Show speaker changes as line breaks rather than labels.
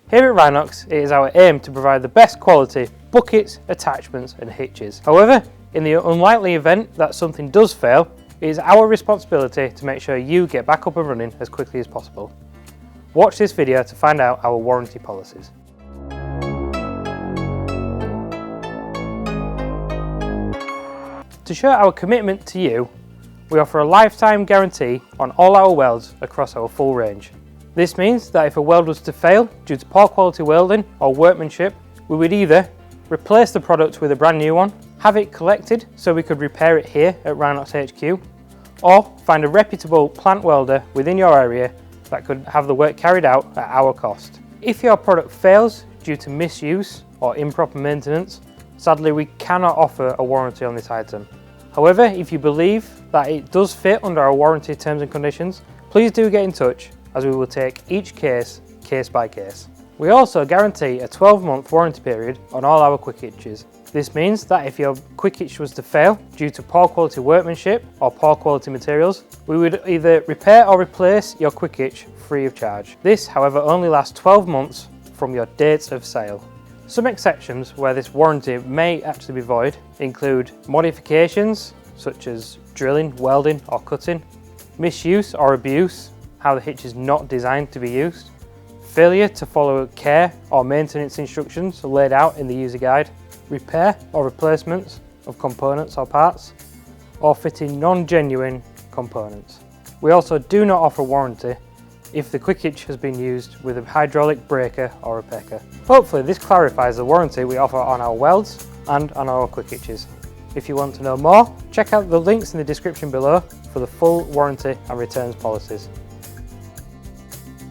Here at Rhinox, it is our aim to provide the best quality buckets, attachments and hitches. However, in the unlikely event that something does fail, it is our responsibility to make sure you get back up and running as quickly as possible. Watch this video to find out our warranty policies. To show our commitment to you, we offer a lifetime guarantee on all our welds across our full range. This means that if a weld was to fail due to poor quality welding or workmanship, we would either replace the product with a brand new one, have it collected so we could repair it here at Rhinox HQ, or find a reputable plant welder within your area that could have the work carried out at our cost. If your product fails due to misuse or improper maintenance, sadly we cannot offer a warranty on this item. However, if you believe that it does fit under our warranty terms and conditions, please do get in touch, as we will take each case by case. We also guarantee a 12-month warranty period on all our quick hitches. This means that if your quick hitch was to fail due to poor quality workmanship or poor quality materials, we would either repair or replace your quick hitch free of charge. This, however, only lasts 12 months from your date of sale. Some exceptions where this warranty may actually be void include modifications such as drilling, welding or cutting, misuse or abuse, how the hitch is not designed to be used, failure to follow care or maintenance instructions laid out in the user guide, repair or replacements of components or parts, or fitting non-genuine components. We also do not offer warranty if the quick hitch has been used with a hydraulic breaker or a pecker. Hopefully this clarifies the warranty we offer on our welds and on our quick hitches. If you want to know more, check out the links in the description below for the full warranty and returns policies.